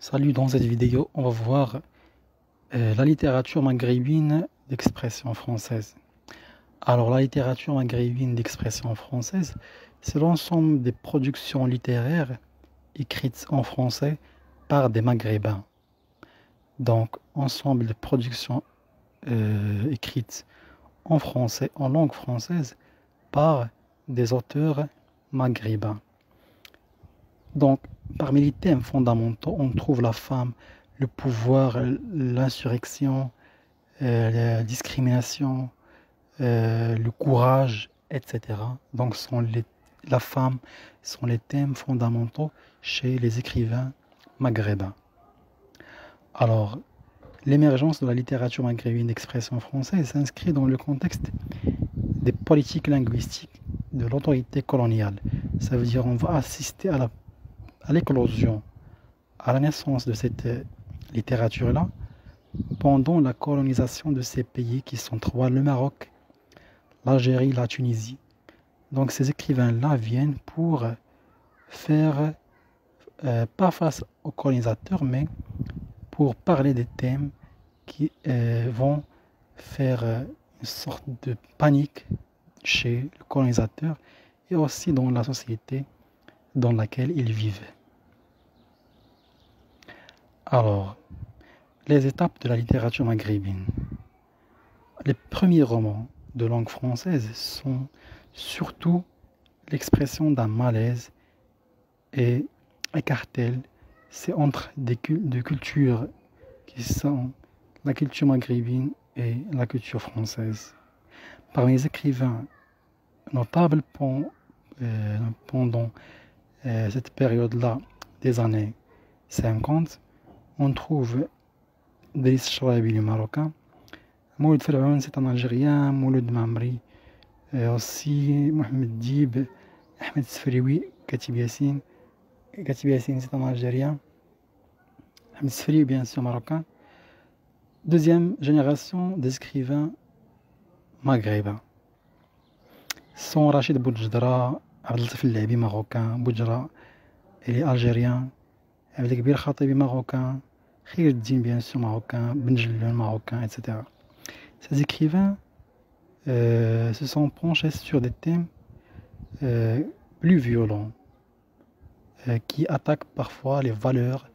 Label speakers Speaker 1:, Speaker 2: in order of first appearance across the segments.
Speaker 1: Salut, dans cette vidéo, on va voir la littérature maghrébine d'expression française. Alors, la littérature maghrébine d'expression française, c'est l'ensemble des productions littéraires écrites en français par des Maghrébins. Donc, ensemble de productions écrites en français, en langue française, par des auteurs maghrébins. Donc, parmi les thèmes fondamentaux, on trouve la femme, le pouvoir, l'insurrection, la discrimination, le courage, etc. Donc, la femme sont les thèmes fondamentaux chez les écrivains maghrébins. Alors, l'émergence de la littérature maghrébine d'expression française s'inscrit dans le contexte des politiques linguistiques de l'autorité coloniale. Ça veut dire qu'on va assister à l'éclosion, à la naissance de cette littérature-là, pendant la colonisation de ces pays qui sont trois, le Maroc, l'Algérie, la Tunisie. Donc ces écrivains-là viennent pour faire, pas face aux colonisateurs, mais pour parler des thèmes qui vont faire une sorte de panique chez le colonisateur et aussi dans la société dans laquelle ils vivent. Alors, les étapes de la littérature maghrébine. Les premiers romans de langue française sont surtout l'expression d'un malaise et écartèle. C'est entre deux cultures qui sont la culture maghrébine et la culture française. Parmi les écrivains notables pendant cette période-là des années 50, on trouve Driss Chraïbi, le Marocain, Mouloud Ferhoun, c'est un Algérien, Mouloud Mamri, aussi Mohamed Dib, Ahmed Sfrioui, Katib Yassine, c'est un Algérien, Ahmed Sfrioui, bien sûr, Marocain. Deuxième génération d'écrivains maghrébins sont Rachid Boujdra, Abdelatif El-Labi, Marocain, Boujdra, il est algérien, Abdelkbir Khatibi, Marocain, Khir el-Din, bien sûr, Marocain, Benjelloun, Marocain, etc. Ces écrivains se sont penchés sur des thèmes plus violents qui attaquent parfois les valeurs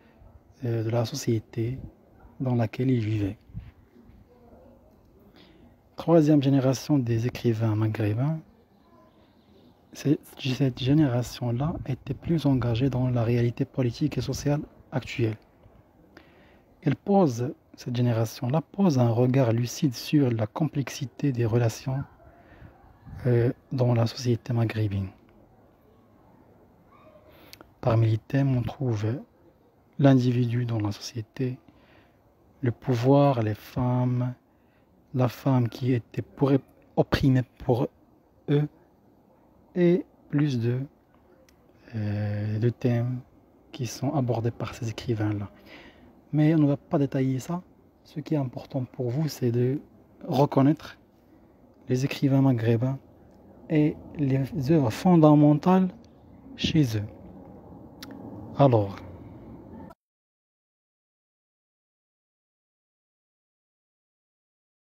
Speaker 1: de la société dans laquelle ils vivaient. Troisième génération des écrivains maghrébins, cette génération-là était plus engagée dans la réalité politique et sociale actuelle. Cette génération-là pose un regard lucide sur la complexité des relations dans la société maghrébine. Parmi les thèmes, on trouve l'individu dans la société, le pouvoir, les femmes, la femme qui était opprimée pour eux, et plus de thèmes qui sont abordés par ces écrivains-là. Mais on ne va pas détailler ça. Ce qui est important pour vous, c'est de reconnaître les écrivains maghrébins et les œuvres fondamentales chez eux. Alors,